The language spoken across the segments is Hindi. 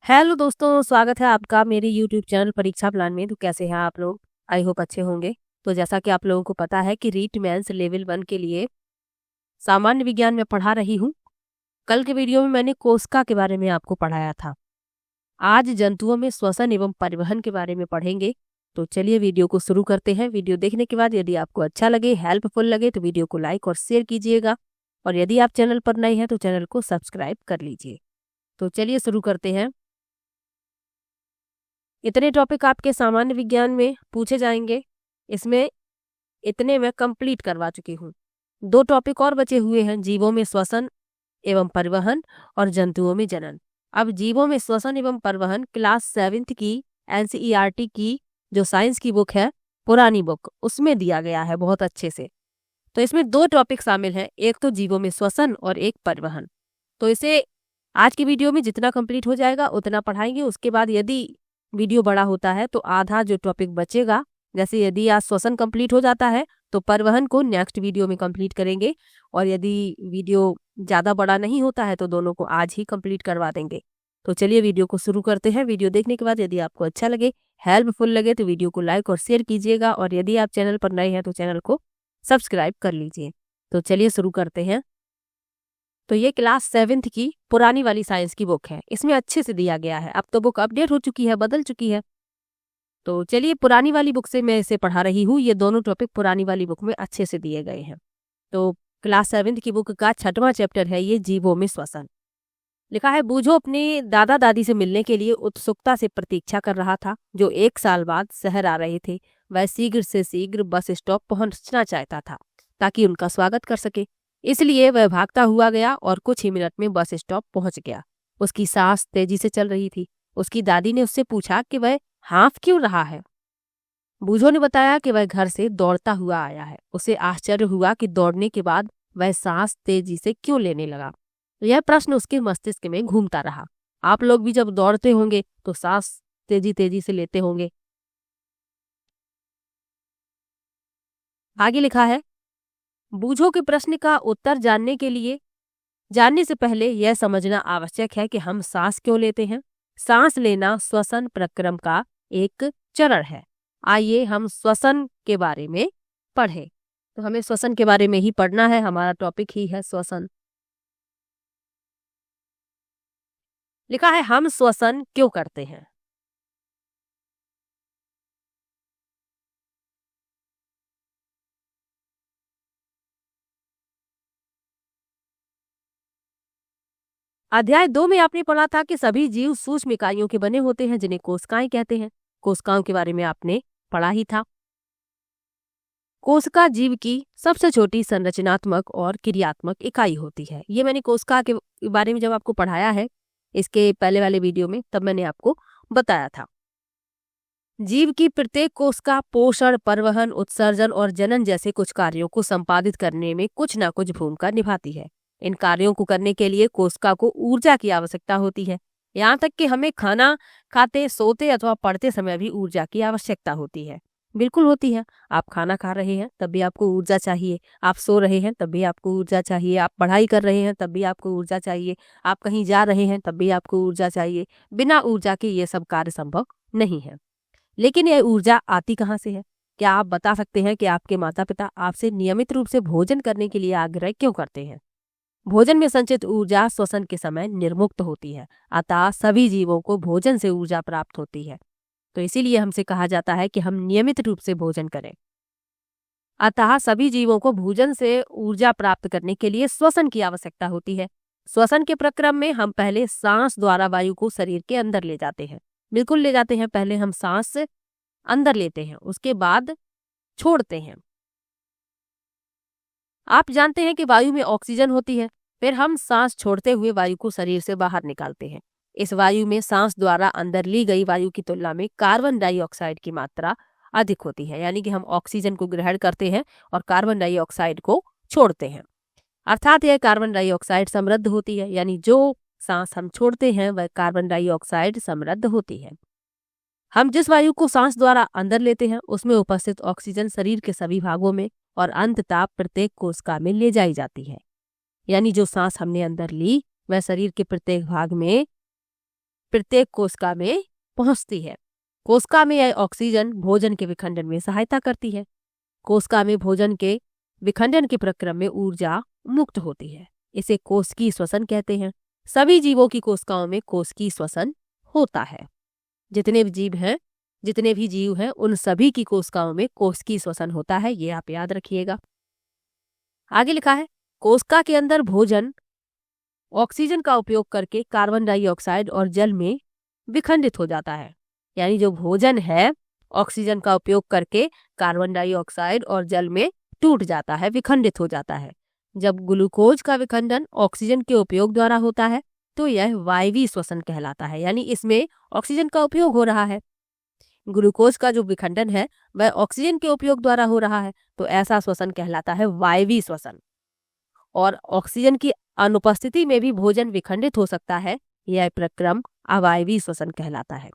हेलो दोस्तों, स्वागत है आपका मेरे यूट्यूब चैनल परीक्षा प्लान में। तो कैसे हैं आप लोग? आई होप अच्छे होंगे। तो जैसा कि आप लोगों को पता है कि रीट मेंस लेवल 1 के लिए सामान्य विज्ञान में पढ़ा रही हूँ। कल के वीडियो में मैंने कोशिका के बारे में आपको पढ़ाया था। आज जंतुओं में श्वसन एवं परिवहन के बारे में पढ़ेंगे। तो चलिए वीडियो को शुरू करते हैं। वीडियो देखने के बाद यदि आपको अच्छा लगे, हेल्पफुल लगे तो वीडियो को लाइक और शेयर कीजिएगा। और यदि आप चैनल पर नए हैं तो चैनल को सब्सक्राइब कर लीजिए। तो चलिए शुरू करते हैं। इतने टॉपिक आपके सामान्य विज्ञान में पूछे जाएंगे। इसमें इतने मैं कंप्लीट करवा चुकी हूँ। 2 टॉपिक और बचे हुए हैं, जीवों में श्वसन एवं परिवहन और जंतुओं में जनन। अब जीवों में श्वसन एवं परिवहन क्लास 7th की एनसीईआरटी की जो साइंस की बुक है, पुरानी बुक, उसमें दिया गया है बहुत अच्छे से। तो इसमें 2 टॉपिक शामिल हैं, एक तो जीवों में श्वसन और एक परिवहन। तो इसे आज की वीडियो में जितना कंप्लीट हो जाएगा उतना पढ़ाएंगे। उसके बाद यदि वीडियो बड़ा होता है तो आधा जो टॉपिक बचेगा, जैसे यदि आज श्वसन कंप्लीट हो जाता है तो परिवहन को नेक्स्ट वीडियो में कंप्लीट करेंगे। और यदि वीडियो ज़्यादा बड़ा नहीं होता है तो दोनों को आज ही कंप्लीट करवा देंगे। तो चलिए वीडियो को शुरू करते हैं। वीडियो देखने के बाद यदि आपको अच्छा लगे, हेल्पफुल लगे तो वीडियो को लाइक और शेयर कीजिएगा। और यदि आप चैनल पर नए हैं तो चैनल को सब्सक्राइब कर लीजिए। तो चलिए शुरू करते हैं। तो ये क्लास 7th की पुरानी वाली साइंस की बुक है। इसमें अच्छे से दिया गया है। अब तो बुक अपडेट हो चुकी है, बदल चुकी है। तो चलिए पुरानी वाली बुक से मैं इसे पढ़ा रही हूँ। ये दोनों टॉपिक पुरानी वाली बुक में अच्छे से दिए गए हैं। तो क्लास 7th की बुक का 6वां चैप्टर है ये, जीवों में श्वसन। लिखा है, बूझो अपने दादा दादी से मिलने के लिए उत्सुकता से प्रतीक्षा कर रहा था, जो 1 साल बाद शहर आ रहे थे। वह शीघ्र से शीघ्र बस स्टॉप पहुंचना चाहता था ताकि उनका स्वागत कर सके। इसलिए वह भागता हुआ गया और कुछ ही मिनट में बस स्टॉप पहुंच गया। उसकी सांस तेजी से चल रही थी। उसकी दादी ने उससे पूछा कि वह हाँफ क्यों रहा है। बूझो ने बताया कि वह घर से दौड़ता हुआ आया है। उसे आश्चर्य हुआ कि दौड़ने के बाद वह सांस तेजी से क्यों लेने लगा। यह प्रश्न उसके मस्तिष्क में घूमता रहा। आप लोग भी जब दौड़ते होंगे तो सांस तेजी तेजी से लेते होंगे। आगे लिखा है, बूझो के प्रश्न का उत्तर जानने से पहले यह समझना आवश्यक है कि हम सांस क्यों लेते हैं। सांस लेना श्वसन प्रक्रम का एक चरण है। आइए हम श्वसन के बारे में पढ़ें। तो हमें श्वसन के बारे में ही पढ़ना है, हमारा टॉपिक ही है श्वसन। लिखा है, हम श्वसन क्यों करते हैं। अध्याय 2 में आपने पढ़ा था कि सभी जीव सूक्ष्म इकाइयों के बने होते हैं, जिन्हें कोशिकाएं कहते हैं। कोशिकाओं के बारे में आपने पढ़ा ही था। कोशिका जीव की सबसे छोटी संरचनात्मक और क्रियात्मक इकाई होती है। ये मैंने कोशिका के बारे में जब आपको पढ़ाया है इसके पहले वाले वीडियो में, तब मैंने आपको बताया था। जीव की प्रत्येक कोशिका पोषण, परिवहन, उत्सर्जन और जनन जैसे कुछ कार्यों को संपादित करने में कुछ न कुछ भूमिका निभाती है। इन कार्यों को करने के लिए कोशिका को ऊर्जा की आवश्यकता होती है। यहाँ तक कि हमें खाना खाते, सोते अथवा पढ़ते समय भी ऊर्जा की आवश्यकता होती है। बिल्कुल होती है। आप खाना खा रहे हैं तब भी आपको ऊर्जा चाहिए, आप सो रहे हैं तब भी आपको ऊर्जा चाहिए, आप पढ़ाई कर रहे हैं तब भी आपको ऊर्जा चाहिए, आप कहीं जा रहे हैं तब भी आपको ऊर्जा चाहिए। बिना ऊर्जा के ये सब कार्य संभव नहीं है। लेकिन यह ऊर्जा आती कहाँ से है? क्या आप बता सकते हैं कि आपके माता पिता आपसे नियमित रूप से भोजन करने के लिए आग्रह क्यों करते हैं? भोजन में संचित ऊर्जा श्वसन के समय निर्मुक्त होती है। अतः सभी जीवों को भोजन से ऊर्जा प्राप्त होती है। तो इसीलिए हमसे कहा जाता है कि हम नियमित रूप से भोजन करें। अतः सभी जीवों को भोजन से ऊर्जा प्राप्त करने के लिए श्वसन की आवश्यकता होती है। श्वसन के प्रक्रम में हम पहले सांस द्वारा वायु को शरीर के अंदर ले जाते हैं। बिल्कुल ले जाते हैं। पहले हम सांस अंदर लेते हैं, उसके बाद छोड़ते हैं। आप जानते हैं कि वायु में ऑक्सीजन होती है। फिर हम सांस छोड़ते हुए वायु को शरीर से बाहर निकालते हैं। इस वायु में सांस द्वारा अंदर ली गई वायु की तुलना में कार्बन डाइऑक्साइड की मात्रा अधिक होती है। यानी कि हम ऑक्सीजन को ग्रहण करते हैं और कार्बन डाइऑक्साइड को छोड़ते हैं। अर्थात यह कार्बन डाइऑक्साइड समृद्ध होती है। यानी जो सांस हम छोड़ते हैं वह कार्बन डाइऑक्साइड समृद्ध होती है। हम जिस वायु को सांस द्वारा अंदर लेते हैं उसमें उपस्थित ऑक्सीजन शरीर के सभी भागों में और अंततः प्रत्येक कोशिका में ले जाई जाती है। यानी जो सांस हमने अंदर ली वह शरीर के प्रत्येक भाग में प्रत्येक कोशिका में पहुंचती है। कोशिका में यह ऑक्सीजन भोजन के विखंडन में सहायता करती है। कोशिका में भोजन के विखंडन के प्रक्रम में ऊर्जा मुक्त होती है। इसे कोशिकीय श्वसन कहते हैं। सभी जीवों की कोशिकाओं में कोशिकीय श्वसन होता है। जितने भी जीव हैं उन सभी की कोशिकाओं में कोशिकीय श्वसन होता है, ये आप याद रखिएगा। आगे लिखा है, कोशिका के अंदर भोजन ऑक्सीजन का उपयोग करके कार्बन डाइऑक्साइड और जल में विखंडित हो जाता है। यानी जो भोजन है ऑक्सीजन का उपयोग करके कार्बन डाइऑक्साइड और जल में टूट जाता है, विखंडित हो जाता है। जब ग्लूकोज का विखंडन ऑक्सीजन के उपयोग द्वारा होता है तो यह वायवीय श्वसन कहलाता है। यानी इसमें ऑक्सीजन का उपयोग हो रहा है। ग्लूकोज का जो विखंडन है वह ऑक्सीजन के उपयोग द्वारा हो रहा है, तो ऐसा श्वसन कहलाता है वायवीय श्वसन। और ऑक्सीजन की अनुपस्थिति में भी भोजन विखंडित हो सकता है, यह प्रक्रम अवायवीय श्वसन कहलाता है।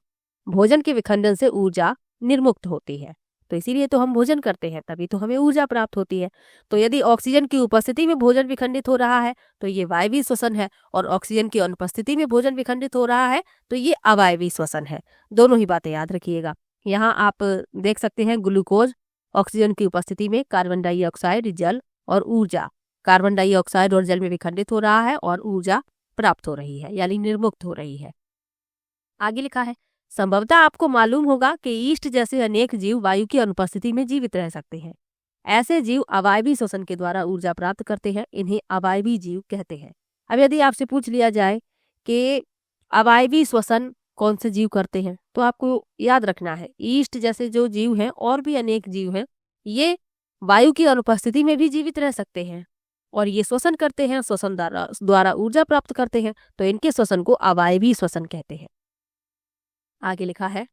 भोजन के विखंडन से ऊर्जा निर्मुक्त होती है, तो इसीलिए तो हम भोजन करते हैं, तभी तो हमें ऊर्जा प्राप्त होती है। तो यदि ऑक्सीजन की उपस्थिति में भोजन विखंडित हो रहा है तो ये वायवीय श्वसन है, और ऑक्सीजन की अनुपस्थिति में भोजन विखंडित हो रहा है तो ये अवायवीय श्वसन है। दोनों ही बातें याद रखिएगा। यहाँ आप देख सकते हैं ग्लूकोज ऑक्सीजन की उपस्थिति में कार्बन डाइऑक्साइड, जल और ऊर्जा, कार्बन डाइऑक्साइड और जल में विखंडित हो रहा है और ऊर्जा प्राप्त हो रही है, यानी निर्मुक्त हो रही है। आगे लिखा है, संभवतः आपको मालूम होगा कि ईस्ट जैसे अनेक जीव वायु की अनुपस्थिति में जीवित रह सकते हैं। ऐसे जीव अवायवीय श्वसन के द्वारा ऊर्जा प्राप्त करते हैं, इन्हें अवायवीय जीव कहते हैं। अब यदि आपसे पूछ लिया जाए कि अवायवीय श्वसन कौन से जीव करते हैं, तो आपको याद रखना है ईस्ट जैसे जो जीव हैं और भी अनेक जीव हैं, ये वायु की अनुपस्थिति में भी जीवित रह सकते हैं और ये श्वसन करते हैं, श्वसन द्वारा ऊर्जा प्राप्त करते हैं, तो इनके श्वसन को अवायवीय श्वसन कहते हैं। आगे लिखा है,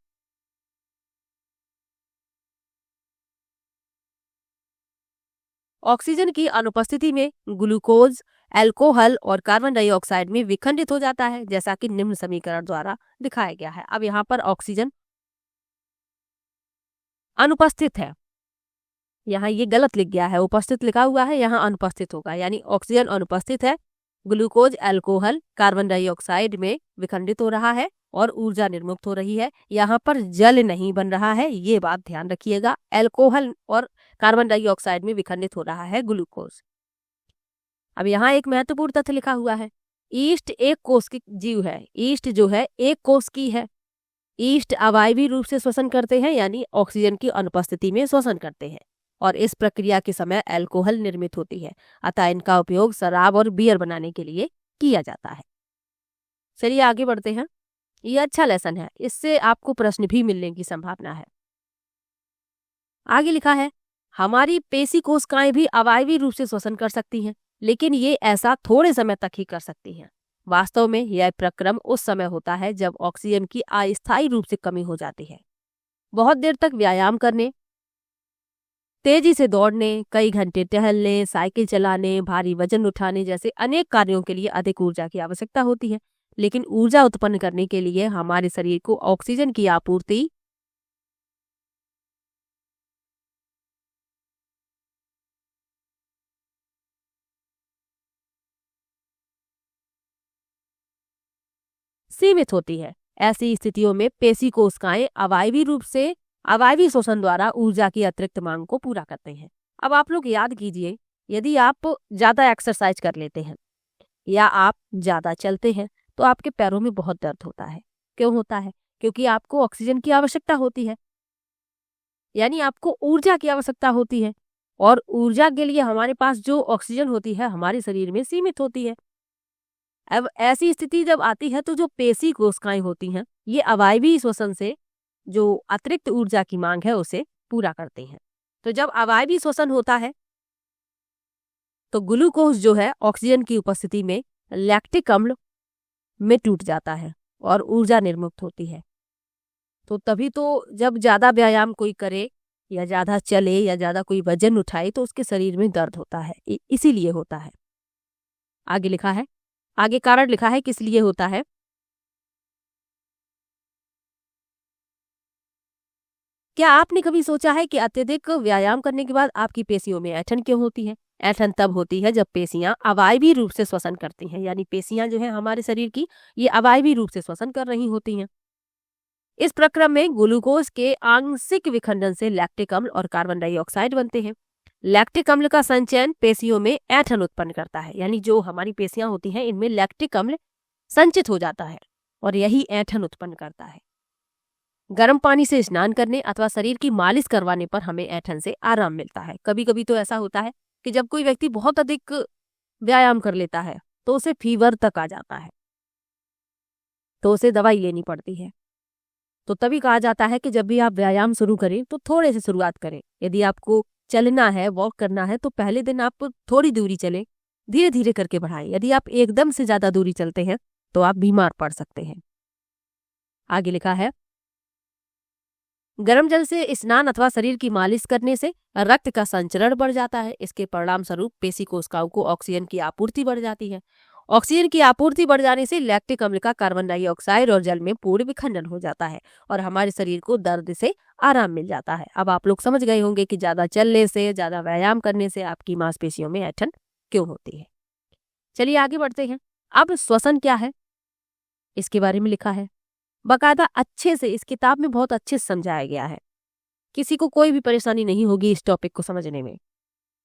ऑक्सीजन की अनुपस्थिति में ग्लूकोज अल्कोहल और कार्बन डाइऑक्साइड में विखंडित हो जाता है, जैसा कि निम्न समीकरण द्वारा दिखाया गया है। अब यहाँ पर ऑक्सीजन अनुपस्थित है, यहाँ ये गलत लिख गया है, उपस्थित लिखा हुआ है, यहाँ अनुपस्थित होगा। यानी ऑक्सीजन अनुपस्थित है, ग्लूकोज अल्कोहल कार्बन डाइऑक्साइड में विखंडित हो रहा है और ऊर्जा निर्मुक्त हो रही है। यहाँ पर जल नहीं बन रहा है, ये बात ध्यान रखिएगा। अल्कोहल और कार्बन डाइऑक्साइड में विखंडित हो रहा है ग्लूकोज। अब यहाँ एक महत्वपूर्ण तथ्य लिखा हुआ है, ईस्ट एक कोश की जीव है। ईस्ट जो है एक कोश की है। ईस्ट अवायवीय रूप से श्वसन करते हैं, यानी ऑक्सीजन की अनुपस्थिति में श्वसन करते हैं, और इस प्रक्रिया के समय अल्कोहल निर्मित होती है, अतः इनका उपयोग शराब और बियर बनाने के लिए किया जाता है। चलिए आगे बढ़ते हैं। ये अच्छा लेसन है, इससे आपको प्रश्न भी मिलने की संभावना है। आगे लिखा है, हमारी पेशी कोशिकाएं भी अवायवीय रूप से श्वसन कर सकती हैं, लेकिन ये ऐसा थोड़े समय तक ही कर सकती हैं। वास्तव में यह प्रक्रम उस समय होता है जब ऑक्सीजन की अस्थायी रूप से कमी हो जाती है। बहुत देर तक व्यायाम करने, तेजी से दौड़ने, कई घंटे टहलने, साइकिल चलाने, भारी वजन उठाने जैसे अनेक कार्यों के लिए अधिक ऊर्जा की आवश्यकता होती है, लेकिन ऊर्जा उत्पन्न करने के लिए हमारे शरीर को ऑक्सीजन की आपूर्ति सीमित होती है। ऐसी स्थितियों में पेशी कोशिकाएं अवायवीय श्वसन द्वारा ऊर्जा की अतिरिक्त मांग को पूरा करते हैं। अब आप लोग याद कीजिए, यदि आप ज्यादा एक्सरसाइज कर लेते हैं या आप ज्यादा चलते हैं तो आपके पैरों में बहुत दर्द होता है। क्यों होता है? क्योंकि आपको ऑक्सीजन की आवश्यकता होती है, यानी आपको ऊर्जा की आवश्यकता होती है, और ऊर्जा के लिए हमारे पास जो ऑक्सीजन होती है हमारे शरीर में सीमित होती है। अब ऐसी स्थिति जब आती है तो जो पेशी कोशिकाएं होती हैं ये अवायवीय श्वसन से जो अतिरिक्त ऊर्जा की मांग है उसे पूरा करते हैं। तो जब अवायवीय श्वसन होता है तो ग्लूकोज जो है ऑक्सीजन की उपस्थिति में लैक्टिक अम्ल में टूट जाता है और ऊर्जा निर्मुक्त होती है। तो तभी तो जब ज्यादा व्यायाम कोई करे या ज्यादा चले या ज्यादा कोई वजन उठाए तो उसके शरीर में दर्द होता है, इसीलिए होता है। आगे कारण लिखा है किस लिए होता है। क्या आपने कभी सोचा है कि अत्यधिक व्यायाम करने के बाद आपकी पेशियों में ऐंठन क्यों होती है? ऐंठन तब होती है जब पेशियां अवायवी रूप से श्वसन करती हैं, यानी पेशियां जो है हमारे शरीर की ये अवायवी रूप से श्वसन कर रही होती हैं। इस प्रक्रम में ग्लूकोज के आंशिक विखंडन से लैक्टिक अम्ल और कार्बन डाइऑक्साइड बनते हैं। लैक्टिक अम्ल का संचयन पेशियों में ऐंठन उत्पन्न करता है, यानी जो हमारी पेशियां होती हैं इनमें लैक्टिक अम्ल संचित हो जाता है और यही ऐंठन उत्पन्न करता है। गर्म पानी से स्नान करने अथवा शरीर की मालिश करवाने पर हमें ऐंठन से आराम मिलता है। कभी कभी तो ऐसा होता है कि जब कोई व्यक्ति बहुत अधिक व्यायाम कर लेता है तो उसे फीवर तक आ जाता है, तो उसे दवाई लेनी पड़ती है। तो तभी कहा जाता है कि जब भी आप व्यायाम शुरू करें तो थोड़े से शुरुआत करें। यदि आपको चलना है, वॉक करना है, तो पहले दिन आप थोड़ी दूरी चलें, धीरे धीरे करके बढ़ाएं। यदि आप एकदम से ज्यादा दूरी चलते हैं तो आप बीमार पड़ सकते हैं। आगे लिखा है, गर्म जल से स्नान अथवा शरीर की मालिश करने से रक्त का संचरण बढ़ जाता है। इसके परिणाम स्वरूप पेशी कोशिकाओं को ऑक्सीजन की आपूर्ति बढ़ जाती है। ऑक्सीजन की आपूर्ति बढ़ जाने से लैक्टिक अम्ल का कार्बन डाइऑक्साइड और जल में पूर्ण विखंडन हो जाता है और हमारे शरीर को दर्द से आराम मिल जाता है। अब आप लोग समझ गए होंगे कि ज्यादा चलने से, ज्यादा व्यायाम करने से आपकी मांसपेशियों में ऐंठन क्यों होती है। चलिए आगे बढ़ते हैं। अब श्वसन क्या है इसके बारे में लिखा है, बाकायदा अच्छे से इस किताब में बहुत अच्छे से समझाया गया है। किसी को कोई भी परेशानी नहीं होगी इस टॉपिक को समझने में,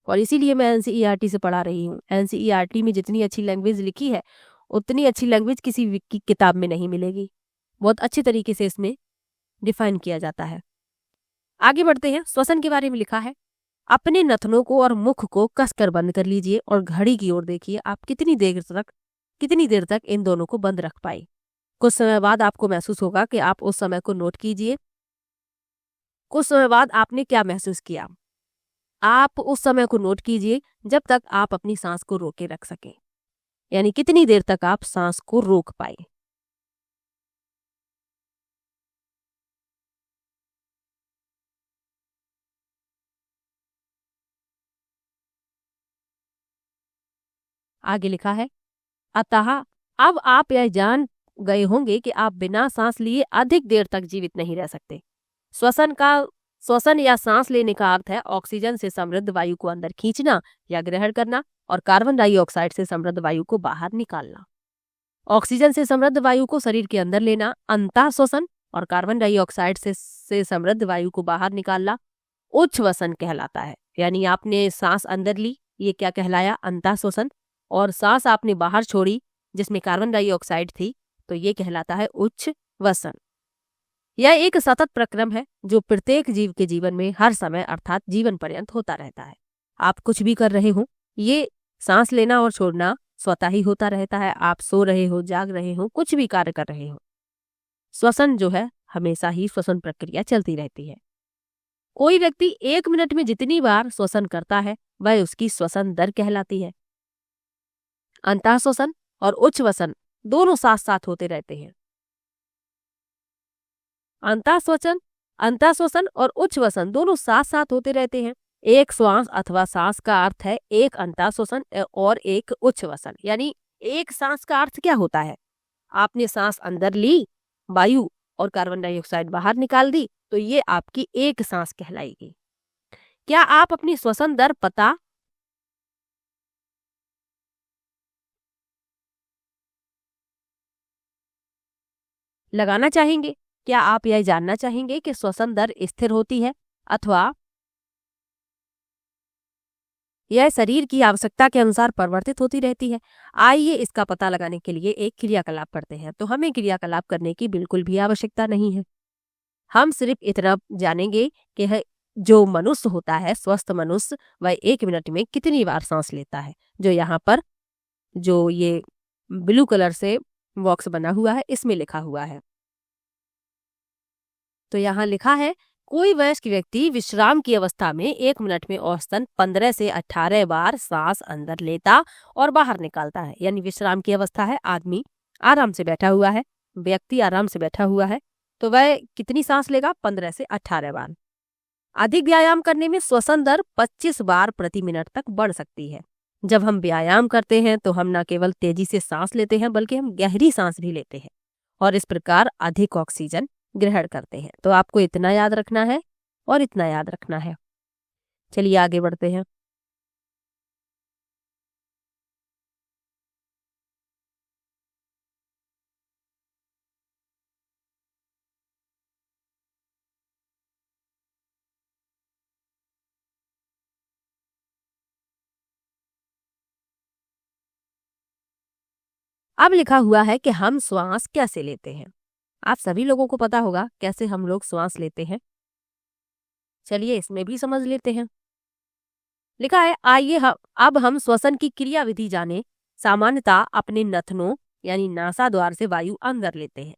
और इसीलिए मैं एनसीईआरटी से पढ़ा रही हूँ। एनसीईआरटी में जितनी अच्छी लैंग्वेज लिखी है उतनी अच्छी लैंग्वेज किसी की किताब में नहीं मिलेगी। बहुत अच्छे तरीके से इसमें डिफाइन किया जाता है। आगे बढ़ते हैं। श्वसन के बारे में लिखा है, अपने नथनों को और मुख को कसकर बंद कर लीजिए और घड़ी की ओर देखिए आप कितनी देर तक इन दोनों को बंद रख पाए। कुछ समय बाद आपको महसूस होगा कि आप उस समय को नोट कीजिए। कुछ समय बाद आपने क्या महसूस किया, आप उस समय को नोट कीजिए जब तक आप अपनी सांस को रोके रख सकें, यानी कितनी देर तक आप सांस को रोक पाए। आगे लिखा है, अतः अब आप यह जान गए होंगे कि आप बिना सांस लिए अधिक देर तक जीवित नहीं रह सकते। श्वसन या सांस लेने का अर्थ है ऑक्सीजन से समृद्ध वायु को अंदर खींचना या ग्रहण करना और कार्बन डाइऑक्साइड से समृद्ध वायु को बाहर निकालना। ऑक्सीजन से समृद्ध वायु को शरीर के अंदर लेना अंतः श्वसन और कार्बन डाइऑक्साइड से समृद्ध वायु को बाहर निकालना उच्छ्वसन कहलाता है। यानी आपने सांस अंदर ली, ये क्या कहलाया, अंतः श्वसन, और सांस आपने बाहर छोड़ी जिसमें कार्बन डाइऑक्साइड थी, तो ये कहलाता है उच्छ्वसन। यह एक सतत प्रक्रम है जो प्रत्येक जीव के जीवन में हर समय अर्थात जीवन पर्यंत होता रहता है। आप कुछ भी कर रहे हो, ये सांस लेना और छोड़ना स्वतः ही होता रहता है। आप सो रहे हो, जाग रहे हो, कुछ भी कार्य कर रहे हो, श्वसन जो है हमेशा ही श्वसन प्रक्रिया चलती रहती है। कोई व्यक्ति 1 मिनट में जितनी बार श्वसन करता है वह उसकी श्वसन दर कहलाती है। अंतः श्वसन और उच्छ्वसन दोनों साथ साथ होते रहते हैं। अंतः श्वसन और उच्छ्वसन दोनों साथ साथ होते रहते हैं। एक श्वास अथवा सांस का अर्थ है एक अंतः श्वसन और एक उच्छ्वसन। यानी एक सांस का अर्थ क्या होता है, आपने सांस अंदर ली, वायु और कार्बन डाइऑक्साइड बाहर निकाल दी, तो ये आपकी एक सांस कहलाएगी। क्या आप अपनी श्वसन दर पता लगाना चाहेंगे? क्या आप यह जानना चाहेंगे कि श्वसन दर स्थिर होती है अथवा यह शरीर की आवश्यकता के अनुसार परिवर्तित होती रहती है? आइए इसका पता लगाने के लिए एक क्रियाकलाप करते हैं। तो हमें क्रियाकलाप करने की बिल्कुल भी आवश्यकता नहीं है। हम सिर्फ इतना जानेंगे कि जो मनुष्य होता है, स्वस्थ मनुष्य, वह 1 मिनट में कितनी बार सांस लेता है। जो यहाँ पर जो ये ब्लू कलर से बॉक्स बना हुआ है इसमें लिखा हुआ है। तो यहाँ लिखा है, कोई वयस्क व्यक्ति विश्राम की अवस्था में 1 मिनट में औसतन 15 से 18 बार सांस अंदर लेता और बाहर निकालता है। यानी विश्राम की अवस्था है, आदमी आराम से बैठा हुआ है, व्यक्ति आराम से बैठा हुआ है, तो वह कितनी सांस लेगा, 15 से 18 बार। अधिक व्यायाम करने में श्वसन दर 25 बार प्रति मिनट तक बढ़ सकती है। जब हम व्यायाम करते हैं तो हम न केवल तेजी से सांस लेते हैं बल्कि हम गहरी सांस भी लेते हैं और इस प्रकार अधिक ऑक्सीजन ग्रहण करते हैं। तो आपको इतना याद रखना है और इतना याद रखना है। चलिए आगे बढ़ते हैं। अब लिखा हुआ है कि हम श्वास कैसे लेते हैं। आप सभी लोगों को पता होगा कैसे हम लोग श्वास लेते हैं। चलिए इसमें भी समझ लेते हैं। लिखा है, आइए अब हम श्वसन की क्रिया विधि जाने। सामान्यतः अपने नथनों यानी नासा द्वार से वायु अंदर लेते हैं।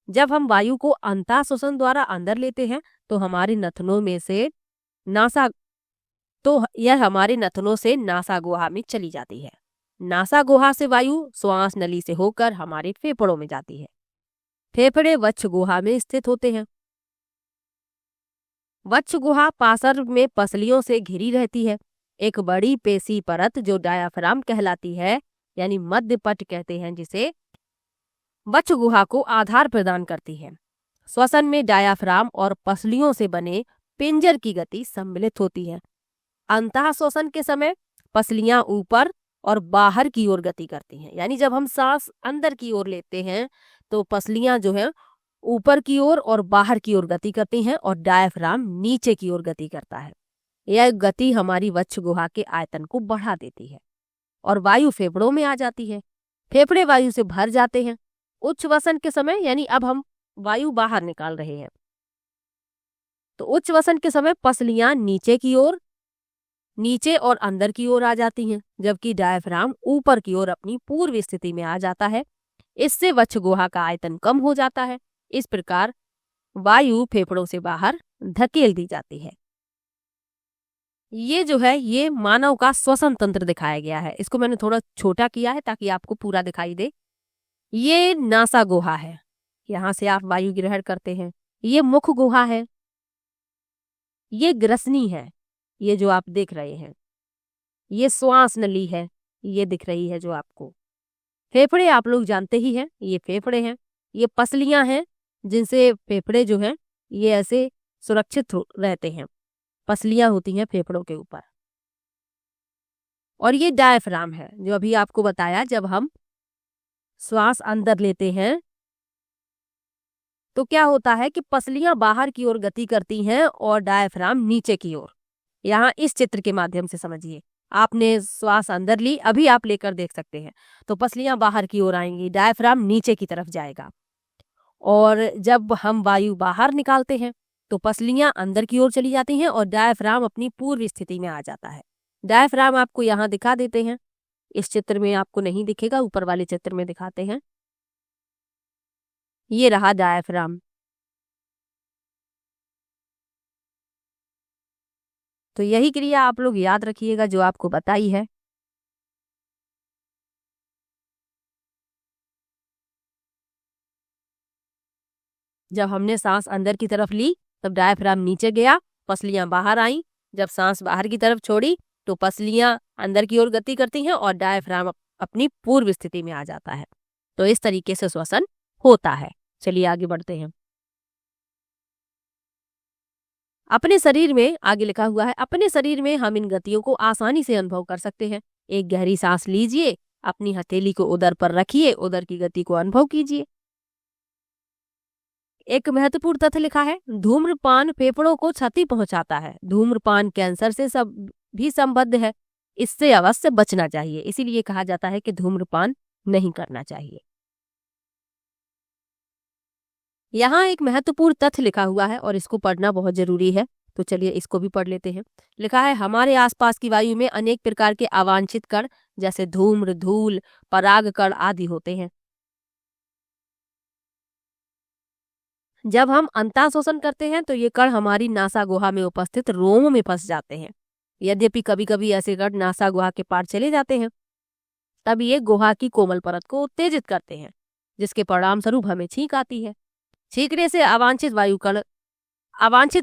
जब हम वायु को अंतः श्वसन द्वारा अंदर लेते हैं तो हमारे नथनों में से नासा तो यह हमारे नथनों से नासा गुहा में चली जाती है। नासा गुहा से वायु श्वास नली से होकर हमारे फेफड़ों में जाती है। फेफड़े वक्ष गुहा में स्थित होते हैं। वक्ष गुहा पार्श्व में पसलियों से घिरी रहती है। एक बड़ी पेशी परत जो डायाफ्राम कहलाती है यानी मध्य पट कहते हैं, जिसे वक्ष गुहा को आधार प्रदान करती है। श्वसन में डायाफ्राम और पसलियों से बने पिंजर की गति सम्मिलित होती है। अंतः श्वसन के समय पसलियां ऊपर और बाहर की ओर गति करती हैं। यानी जब हम सांस अंदर की ओर लेते हैं तो पसलियां जो है ऊपर की ओर और बाहर की ओर गति करती हैं और डायफ्राम नीचे की ओर गति करता है। यह गति हमारी वक्ष गुहा के आयतन को बढ़ा देती है और वायु फेफड़ों में आ जाती है। फेफड़े वायु से भर जाते हैं। उच्च श्वसन के समय यानी अब हम वायु बाहर निकाल रहे हैं तो उच्च श्वसन के समय पसलियां नीचे और अंदर की ओर आ जाती हैं, जबकि डायफ्राम ऊपर की ओर अपनी पूर्व स्थिति में आ जाता है। इससे वक्ष गुहा का आयतन कम हो जाता है। इस प्रकार वायु फेफड़ों से बाहर धकेल दी जाती है। ये जो है ये मानव का श्वसन तंत्र दिखाया गया है। इसको मैंने थोड़ा छोटा किया है ताकि आपको पूरा दिखाई दे। ये नासा गुहा है, यहाँ से आप वायु ग्रहण करते हैं। ये मुख गुहा है। ये ग्रसनी है, ये जो आप देख रहे हैं। ये श्वास नली है, ये दिख रही है जो आपको। फेफड़े आप लोग जानते ही हैं, ये फेफड़े हैं। ये पसलियां हैं जिनसे फेफड़े जो हैं ये ऐसे सुरक्षित रहते हैं। पसलियां होती हैं फेफड़ों के ऊपर। और ये डायफ्राम है जो अभी आपको बताया, जब हम श्वास अंदर लेते हैं तो क्या होता है कि पसलियां बाहर की ओर गति करती हैं और डायफ्राम नीचे की ओर। यहाँ इस चित्र के माध्यम से समझिए। आपने श्वास अंदर ली, अभी आप लेकर देख सकते हैं, तो पसलियां बाहर की ओर आएंगी, डायफ्राम नीचे की तरफ जाएगा। और जब हम वायु बाहर निकालते हैं तो पसलियां अंदर की ओर चली जाती हैं और डायफ्राम अपनी पूर्व स्थिति में आ जाता है। डायफ्राम आपको यहाँ दिखा देते हैं। इस चित्र में आपको नहीं दिखेगा, ऊपर वाले चित्र में दिखाते हैं। ये रहा डायफ्राम। तो यही क्रिया आप लोग याद रखिएगा जो आपको बताई है। जब हमने सांस अंदर की तरफ ली तब डायफ्राम नीचे गया, पसलियां बाहर आईं। जब सांस बाहर की तरफ छोड़ी तो पसलियां अंदर की ओर गति करती हैं और डायफ्राम अपनी पूर्व स्थिति में आ जाता है। तो इस तरीके से श्वसन होता है। चलिए आगे बढ़ते हैं। अपने शरीर में आगे लिखा हुआ है, अपने शरीर में हम इन गतियों को आसानी से अनुभव कर सकते हैं। एक गहरी सांस लीजिए, अपनी हथेली को उदर पर रखिए, उदर की गति को अनुभव कीजिए। एक महत्वपूर्ण तथ्य लिखा है, धूम्रपान फेफड़ों को क्षति पहुंचाता है। धूम्रपान कैंसर से भी संबद्ध है। इससे अवश्य बचना चाहिए। इसीलिए कहा जाता है कि धूम्रपान नहीं करना चाहिए। यहाँ एक महत्वपूर्ण तथ्य लिखा हुआ है और इसको पढ़ना बहुत जरूरी है, तो चलिए इसको भी पढ़ लेते हैं। लिखा है, हमारे आसपास की वायु में अनेक प्रकार के अवांछित कण जैसे धूम्र, धूल, पराग कण आदि होते हैं। जब हम अंतः शोषण करते हैं तो ये कण हमारी नासा गुहा में उपस्थित रोम में फंस जाते हैं। यद्यपि कभी कभी ऐसे कण नासा गुहा के पार चले जाते हैं, तब ये गुहा की कोमल परत को उत्तेजित करते हैं, जिसके परिणाम स्वरूप हमें छींक आती है। छींकने से अवांछित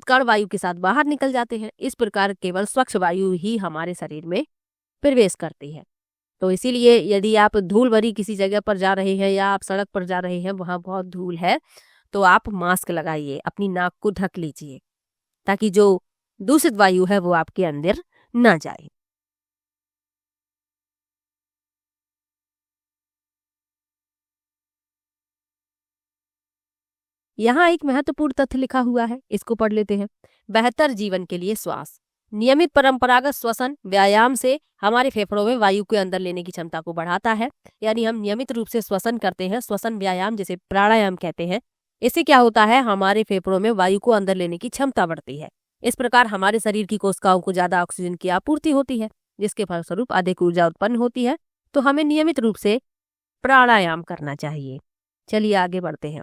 कण वायु के साथ बाहर निकल जाते हैं। इस प्रकार केवल स्वच्छ वायु ही हमारे शरीर में प्रवेश करती है। तो इसीलिए यदि आप धूल भरी किसी जगह पर जा रहे हैं या आप सड़क पर जा रहे हैं, वहां बहुत धूल है, तो आप मास्क लगाइए, अपनी नाक को ढक लीजिए ताकि जो दूषित वायु है वो आपके अंदर ना जाए। यहाँ एक महत्वपूर्ण तथ्य लिखा हुआ है, इसको पढ़ लेते हैं। बेहतर जीवन के लिए श्वास। नियमित परंपरागत श्वसन व्यायाम से हमारे फेफड़ों में वायु के अंदर लेने की क्षमता को बढ़ाता है। यानी हम नियमित रूप से श्वसन करते हैं, श्वसन व्यायाम जिसे प्राणायाम कहते हैं। इससे क्या होता है, हमारे फेफड़ों में वायु को अंदर लेने की क्षमता बढ़ती है। इस प्रकार हमारे शरीर की कोशिकाओं को ज्यादा ऑक्सीजन की आपूर्ति होती है, जिसके फलस्वरूप अधिक ऊर्जा उत्पन्न होती है। तो हमें नियमित रूप से प्राणायाम करना चाहिए। चलिए आगे बढ़ते हैं।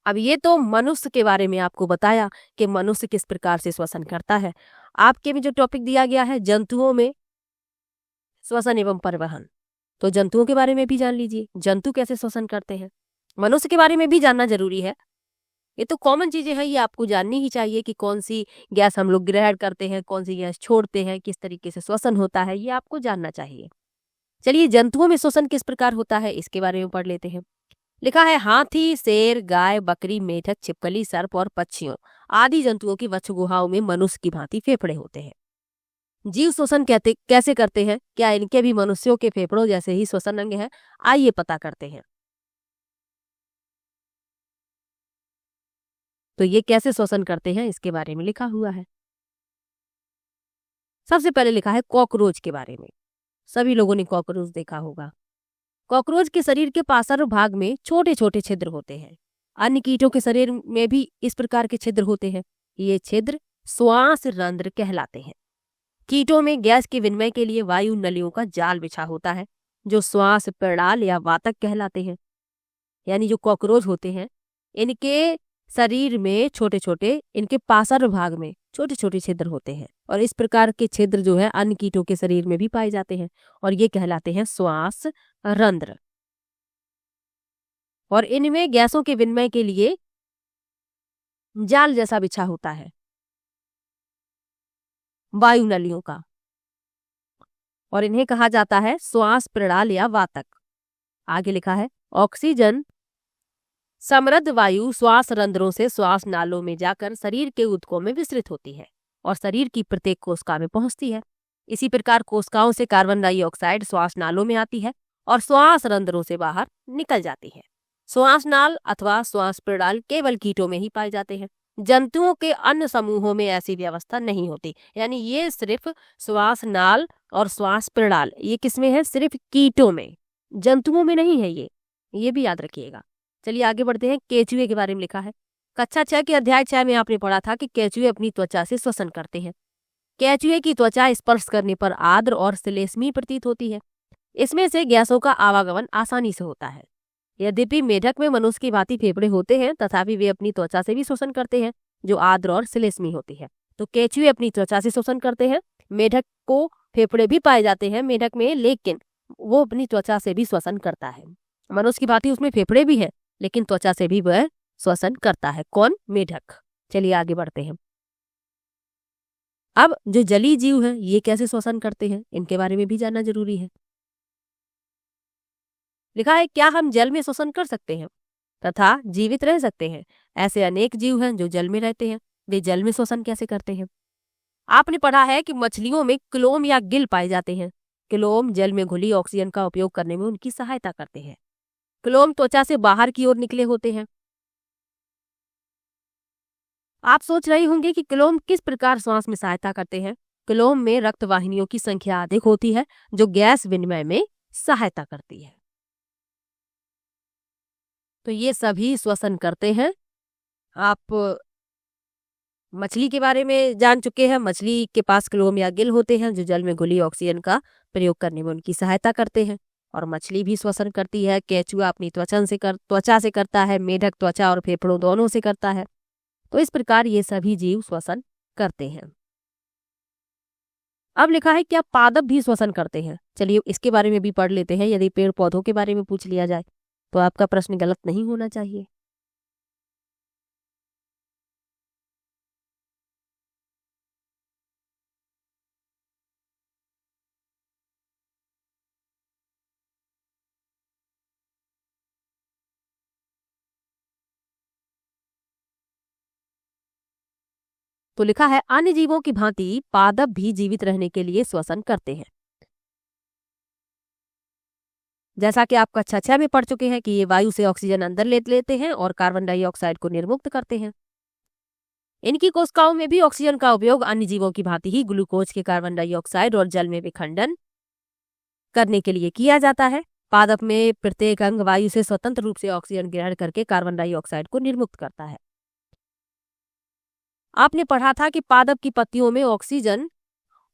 अब ये तो मनुष्य के बारे में आपको बताया कि मनुष्य किस प्रकार से श्वसन करता है। आपके में जो टॉपिक दिया गया है जंतुओं में श्वसन एवं परिवहन, तो जंतुओं के बारे में भी जान लीजिए, जंतु कैसे श्वसन करते हैं। मनुष्य के बारे में भी जानना जरूरी है। ये तो कॉमन चीजें हैं, ये आपको जाननी ही चाहिए कि कौन सी गैस हम लोग ग्रहण करते हैं, कौन सी गैस छोड़ते हैं, किस तरीके से श्वसन होता है, ये आपको जानना चाहिए। चलिए जंतुओं में श्वसन किस प्रकार होता है इसके बारे में पढ़ लेते हैं। लिखा है, हाथी, शेर, गाय, बकरी, मेढक, छिपकली, सर्प और पक्षियों आदि जंतुओं की वक्ष गुहाओं में मनुष्य की भांति फेफड़े होते हैं। जीव श्वसन कैसे करते हैं, क्या इनके भी मनुष्यों के फेफड़ों जैसे ही श्वसन अंग है? आइए पता करते हैं। तो ये कैसे श्वसन करते हैं इसके बारे में लिखा हुआ है। सबसे पहले लिखा है कॉकरोच के बारे में। सभी लोगों ने कॉकरोच देखा होगा। कॉकरोच के शरीर के पार्श्व भाग में छोटे छोटे छिद्र होते हैं। अन्य कीटों के शरीर में भी इस प्रकार के छिद्र होते हैं। ये छिद्र श्वास रंध्र कहलाते हैं। कीटों में गैस के विनिमय के लिए वायु नलियों का जाल बिछा होता है, जो श्वास प्रणाल या वातक कहलाते हैं। यानी जो कॉकरोच होते हैं, इनके शरीर में छोटे छोटे, इनके पार्श्व भाग में छोटे छोटे छिद्र होते हैं, और इस प्रकार के छिद्र जो है अन्य कीटों के शरीर में भी पाए जाते हैं, और ये कहलाते हैं श्वास रंध्र। और इनमें गैसों के विनिमय के लिए जाल जैसा बिछा होता है वायु नलियों का, और इन्हें कहा जाता है श्वास प्रणाल या वातक। आगे लिखा है, ऑक्सीजन समृद्ध वायु श्वास रंध्रों से श्वास नालों में जाकर शरीर के ऊतकों में विस्तृत होती है और शरीर की प्रत्येक कोशिका में पहुंचती है। इसी प्रकार कोशिकाओं से कार्बन डाइऑक्साइड श्वास नालों में आती है और श्वास रंध्रों से बाहर निकल जाती है। श्वास नाल अथवा श्वास प्रणाल केवल कीटों में ही पाए जाते हैं। जंतुओं के अन्य समूहों में ऐसी व्यवस्था नहीं होती। यानी ये सिर्फ श्वास नाल और श्वास प्रणाल ये किसमें है? सिर्फ कीटों में, जंतुओं में नहीं है ये भी याद रखिएगा। चलिए आगे बढ़ते हैं। केचुए के बारे में लिखा है। कक्षा 6 के अध्याय 6 में आपने पढ़ा था कि केचुए अपनी त्वचा से श्वसन करते हैं। केचुए की त्वचा स्पर्श करने पर आर्द्र और श्लेष्मीय प्रतीत होती है। इसमें से गैसों का आवागमन आसानी से होता है। यद्यपि मेढक में मनुष्य की भांति फेफड़े होते हैं, तथापि वे अपनी त्वचा से भी श्वसन करते हैं, जो आर्द्र और श्लेष्मीय होती है। तो केचुए अपनी त्वचा से श्वसन करते हैं। मेढक को फेफड़े भी पाए जाते हैं मेढक में, लेकिन वो अपनी त्वचा से भी श्वसन करता है। मनुष्य की भांति उसमें फेफड़े भी है, लेकिन त्वचा से भी वह श्वसन करता है। कौन? मेढक। चलिए आगे बढ़ते हैं। अब जो जलीय जीव हैं, ये कैसे श्वसन करते हैं इनके बारे में भी जानना जरूरी है। लिखा है, क्या हम जल में श्वसन कर सकते हैं तथा जीवित रह सकते हैं? ऐसे अनेक जीव हैं जो जल में रहते हैं। वे जल में श्वसन कैसे करते हैं? आपने पढ़ा है कि मछलियों में क्लोम या गिल पाए जाते हैं। क्लोम जल में घुली ऑक्सीजन का उपयोग करने में उनकी सहायता करते हैं। क्लोम त्वचा से बाहर की ओर निकले होते हैं। आप सोच रहे होंगे कि क्लोम किस प्रकार श्वास में सहायता करते हैं। क्लोम में रक्त वाहिनियों की संख्या अधिक होती है, जो गैस विनिमय में सहायता करती है। तो ये सभी श्वसन करते हैं। आप मछली के बारे में जान चुके हैं। मछली के पास क्लोम या गिल होते हैं, जो जल में घुली ऑक्सीजन का प्रयोग करने में उनकी सहायता करते हैं, और मछली भी श्वसन करती है। केचुआ अपनी त्वचा से करता है। मेढक त्वचा और फेफड़ों दोनों से करता है। तो इस प्रकार ये सभी जीव श्वसन करते हैं। अब लिखा है, क्या पादप भी श्वसन करते हैं? चलिए इसके बारे में भी पढ़ लेते हैं। यदि पेड़ पौधों के बारे में पूछ लिया जाए तो आपका प्रश्न गलत नहीं होना चाहिए। तो लिखा है, अन्य जीवों की भांति पादप भी जीवित रहने के लिए श्वसन करते हैं। जैसा कि आप कक्षा 6 में पढ़ चुके हैं कि ये वायु से ऑक्सीजन अंदर ले लेते हैं और कार्बन डाइऑक्साइड को निर्मुक्त करते हैं। इनकी कोशिकाओं में भी ऑक्सीजन का उपयोग अन्य जीवों की भांति ही ग्लूकोज के कार्बन डाइऑक्साइड और जल में विखंडन करने के लिए किया जाता है। पादप में प्रत्येक अंग वायु से स्वतंत्र रूप से ऑक्सीजन ग्रहण करके कार्बन डाइऑक्साइड को निर्मुक्त करता है। आपने पढ़ा था कि पादप की पत्तियों में ऑक्सीजन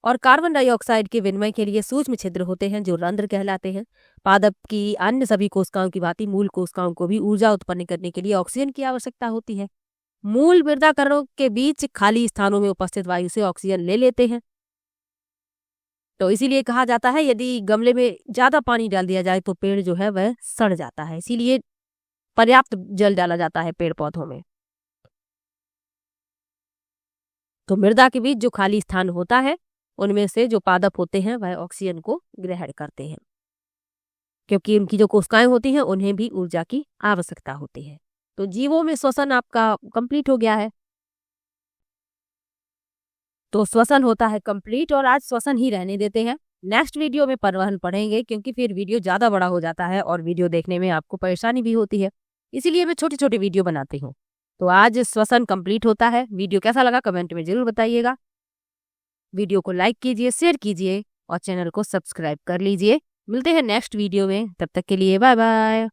और कार्बन डाइऑक्साइड के विनिमय के लिए सूक्ष्म छिद्र होते हैं जो रंध्र कहलाते हैं। पादप की अन्य सभी कोशिकाओं की भांति मूल कोशिकाओं को भी ऊर्जा उत्पन्न करने के लिए ऑक्सीजन की आवश्यकता होती है। मूल मृदा कणों के बीच खाली स्थानों में उपस्थित वायु से ऑक्सीजन ले लेते हैं। तो इसीलिए कहा जाता है यदि गमले में ज्यादा पानी डाल दिया जाए तो पेड़ जो है वह सड़ जाता है, इसीलिए पर्याप्त जल डाला जाता है पेड़ पौधों में। तो मृदा के बीच जो खाली स्थान होता है उनमें से जो पादप होते हैं वह ऑक्सीजन को ग्रहण करते हैं, क्योंकि उनकी जो कोशिकाएं होती हैं उन्हें भी ऊर्जा की आवश्यकता होती है। तो जीवों में श्वसन आपका कंप्लीट हो गया है। तो श्वसन होता है कंप्लीट और आज श्वसन ही रहने देते हैं। नेक्स्ट वीडियो में परिवहन पढ़ेंगे, क्योंकि फिर वीडियो ज़्यादा बड़ा हो जाता है और वीडियो देखने में आपको परेशानी भी होती है, इसीलिए मैं छोटे छोटे वीडियो बनाती हूँ। तो आज श्वसन कंप्लीट होता है। वीडियो कैसा लगा कमेंट में जरूर बताइएगा। वीडियो को लाइक कीजिए, शेयर कीजिए और चैनल को सब्सक्राइब कर लीजिए। मिलते हैं नेक्स्ट वीडियो में, तब तक के लिए बाय बाय।